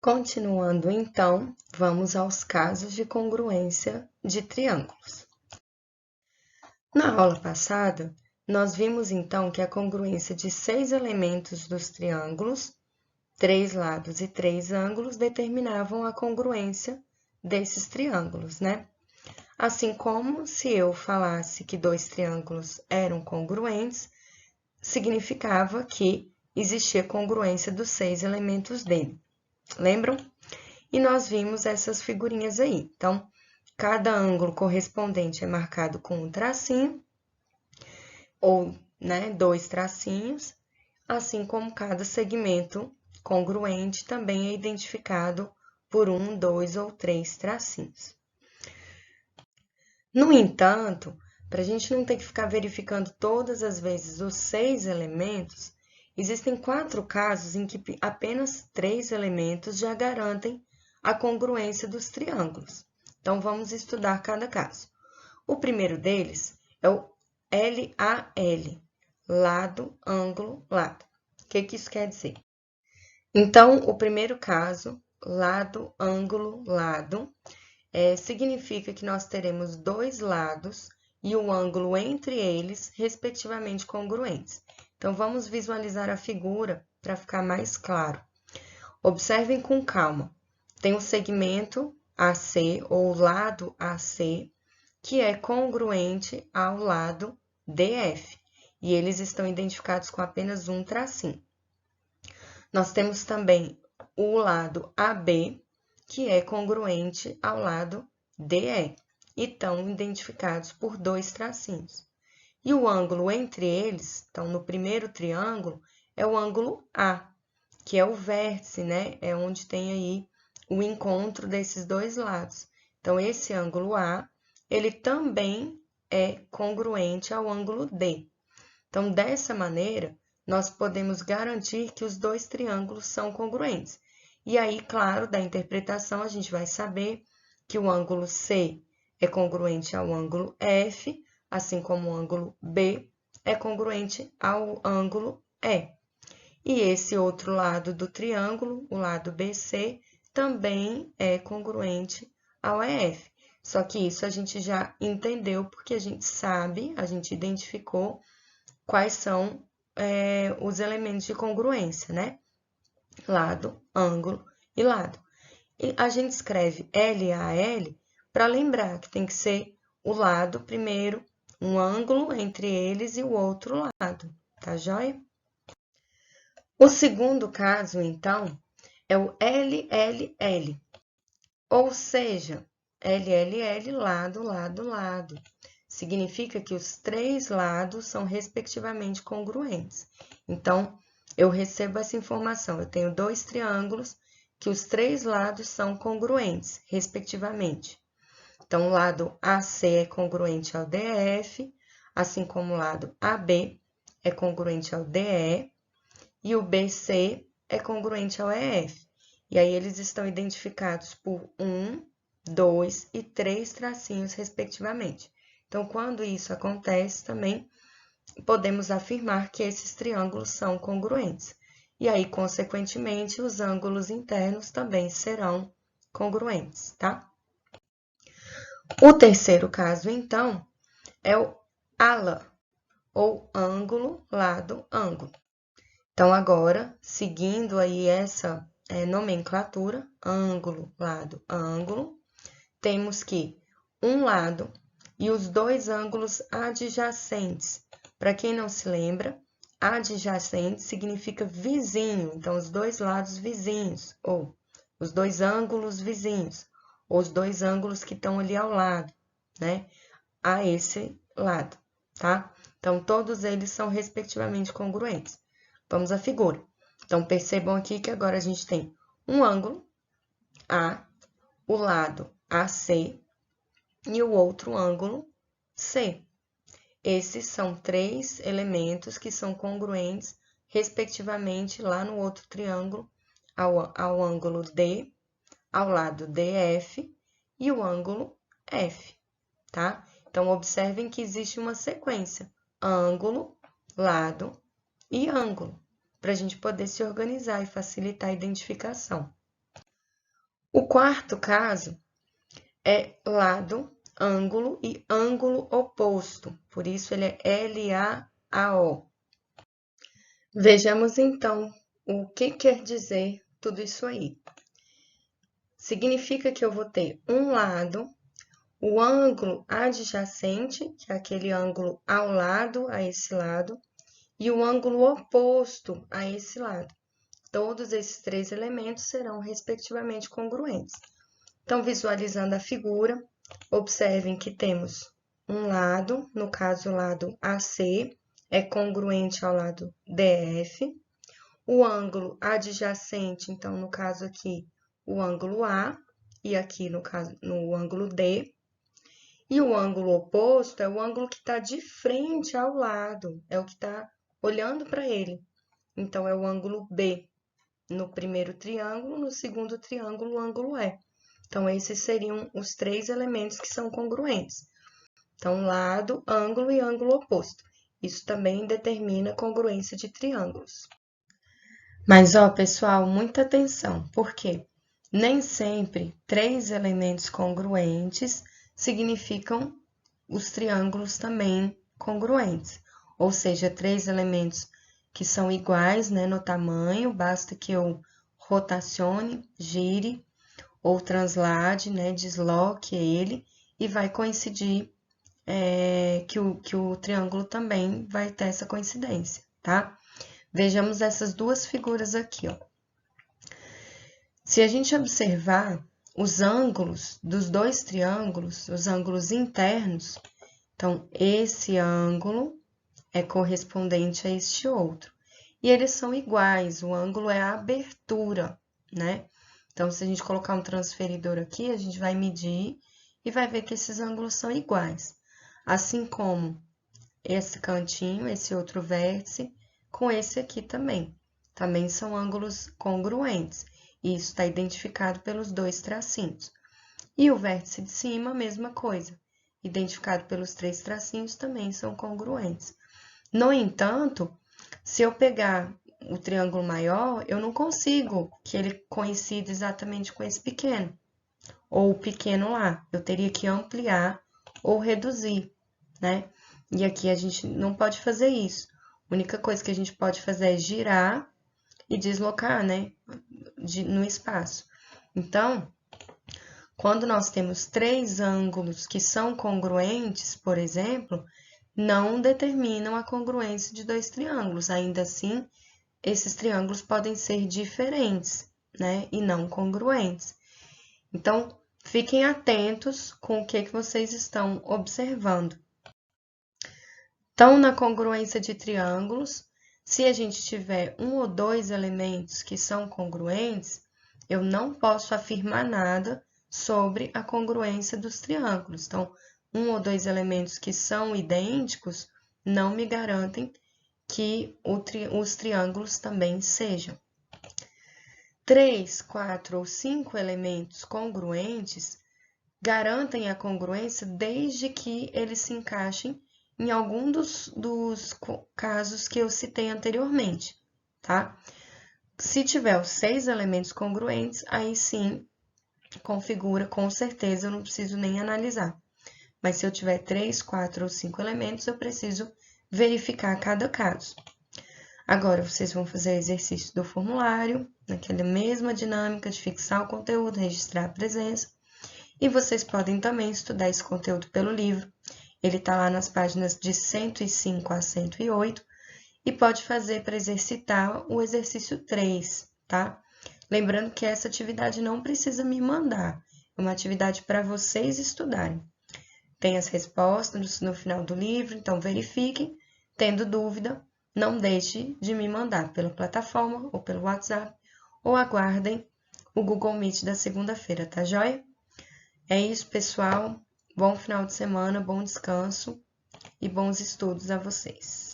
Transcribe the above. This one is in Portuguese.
Continuando, então, vamos aos casos de congruência de triângulos. Na aula passada, nós vimos, então, que a congruência de 6 elementos dos triângulos, 3 lados e 3 ângulos, determinavam a congruência desses triângulos, né? Assim como se eu falasse que 2 triângulos eram congruentes, significava que existia congruência dos 6 elementos dele. Lembram? E nós vimos essas figurinhas aí. Então, cada ângulo correspondente é marcado com um tracinho, ou, né, 2 tracinhos, assim como cada segmento congruente também é identificado por 1, 2 ou 3 tracinhos. No entanto, para a gente não ter que ficar verificando todas as vezes os 6 elementos, existem 4 casos em que apenas 3 elementos já garantem a congruência dos triângulos. Então, vamos estudar cada caso. O primeiro deles é o LAL, lado, ângulo, lado. O que isso quer dizer? Então, o primeiro caso, lado, ângulo, lado, significa que nós teremos 2 lados e o ângulo entre eles, respectivamente, congruentes. Então, vamos visualizar a figura para ficar mais claro. Observem com calma. Tem o segmento AC, ou lado AC, que é congruente ao lado DF, e eles estão identificados com apenas um tracinho. Nós temos também o lado AB, que é congruente ao lado DE, e estão identificados por 2 tracinhos. E o ângulo entre eles, então, no primeiro triângulo, é o ângulo A, que é o vértice, né? É onde tem aí o encontro desses 2 lados. Então, esse ângulo A, ele também é congruente ao ângulo D. Então, dessa maneira, nós podemos garantir que os 2 triângulos são congruentes. E aí, claro, da interpretação, a gente vai saber que o ângulo C é congruente ao ângulo F, assim como o ângulo B é congruente ao ângulo E. E esse outro lado do triângulo, o lado BC, também é congruente ao EF. Só que isso a gente já entendeu, porque a gente sabe, a gente identificou quais são os elementos de congruência, né? Lado, ângulo e lado. E a gente escreve LAL para lembrar que tem que ser o lado primeiro, um ângulo entre eles e o outro lado, tá joia? O segundo caso, então, é o LLL, ou seja, LLL, lado, lado, lado. Significa que os 3 lados são respectivamente congruentes. Então, eu recebo essa informação. Eu tenho 2 triângulos que os 3 lados são congruentes, respectivamente. Então, o lado AC é congruente ao DF, assim como o lado AB é congruente ao DE, e o BC é congruente ao EF. E aí, eles estão identificados por 1, 2 e 3 tracinhos, respectivamente. Então, quando isso acontece, também podemos afirmar que esses triângulos são congruentes. E aí, consequentemente, os ângulos internos também serão congruentes, tá? O terceiro caso, então, é o ALA, ou ângulo, lado, ângulo. Então, agora, seguindo aí essa nomenclatura, ângulo, lado, ângulo, temos que um lado e os 2 ângulos adjacentes. Para quem não se lembra, adjacente significa vizinho, então, os 2 lados vizinhos, ou os 2 ângulos vizinhos, ou os 2 ângulos que estão ali ao lado, né? A esse lado, tá? Então, todos eles são respectivamente congruentes. Vamos à figura. Então, percebam aqui que agora a gente tem um ângulo A, o lado AC e o outro ângulo C. Esses são 3 elementos que são congruentes, respectivamente, lá no outro triângulo, ao ângulo D, ao lado DF e o ângulo F, tá? Então, observem que existe uma sequência, ângulo, lado e ângulo, para a gente poder se organizar e facilitar a identificação. O quarto caso é lado, ângulo e ângulo oposto, por isso ele é LAAO. Vejamos então o que quer dizer tudo isso aí. Significa que eu vou ter um lado, o ângulo adjacente, que é aquele ângulo ao lado, a esse lado, e o ângulo oposto a esse lado. Todos esses três elementos serão, respectivamente, congruentes. Então, visualizando a figura, observem que temos um lado, no caso, o lado AC, é congruente ao lado DF. O ângulo adjacente, então, no caso aqui, o ângulo A, e aqui, no caso, no ângulo D. E o ângulo oposto é o ângulo que está de frente ao lado, é o que está olhando para ele. Então, é o ângulo B no primeiro triângulo, no segundo triângulo, o ângulo E. Então, esses seriam os três elementos que são congruentes. Então, lado, ângulo e ângulo oposto. Isso também determina a congruência de triângulos. Mas, ó, pessoal, muita atenção, porque nem sempre três elementos congruentes significam os triângulos também congruentes. Ou seja, três elementos que são iguais, né, no tamanho, basta que eu rotacione, gire ou translade, né, desloque ele e vai coincidir que o triângulo também vai ter essa coincidência, tá? Vejamos essas duas figuras aqui, ó. Se a gente observar os ângulos dos dois triângulos, os ângulos internos, então, esse ângulo é correspondente a este outro. E eles são iguais, o ângulo é a abertura, né? Então, se a gente colocar um transferidor aqui, a gente vai medir e vai ver que esses ângulos são iguais. Assim como esse cantinho, esse outro vértice, com esse aqui também. Também são ângulos congruentes. E isso está identificado pelos dois tracinhos. E o vértice de cima, a mesma coisa. Identificado pelos três tracinhos, também são congruentes. No entanto, se eu pegar o triângulo maior, eu não consigo que ele coincida exatamente com esse pequeno, ou o pequeno lá. Eu teria que ampliar ou reduzir, né? E aqui a gente não pode fazer isso. A única coisa que a gente pode fazer é girar e deslocar, né? No espaço. Então, quando nós temos três ângulos que são congruentes, por exemplo, não determinam a congruência de dois triângulos. Ainda assim, esses triângulos podem ser diferentes, né? E não congruentes. Então, fiquem atentos com o que vocês estão observando. Então, na congruência de triângulos, se a gente tiver um ou dois elementos que são congruentes, eu não posso afirmar nada sobre a congruência dos triângulos. Então, um ou dois elementos que são idênticos não me garantem que os triângulos também sejam. 3, 4 ou 5 elementos congruentes garantem a congruência desde que eles se encaixem em algum dos casos que eu citei anteriormente, tá? Se tiver os 6 elementos congruentes, aí sim configura, com certeza, eu não preciso nem analisar. Mas se eu tiver 3, 4 ou 5 elementos, eu preciso verificar cada caso. Agora, vocês vão fazer o exercício do formulário, naquela mesma dinâmica de fixar o conteúdo, registrar a presença. E vocês podem também estudar esse conteúdo pelo livro. Ele está lá nas páginas de 105 a 108 e pode fazer para exercitar o exercício 3, tá? Lembrando que essa atividade não precisa me mandar, é uma atividade para vocês estudarem. Tem as respostas no final do livro, então verifiquem. Tendo dúvida, não deixe de me mandar pela plataforma ou pelo WhatsApp, ou aguardem o Google Meet da segunda-feira, tá joia? É isso, pessoal. Bom final de semana, bom descanso e bons estudos a vocês.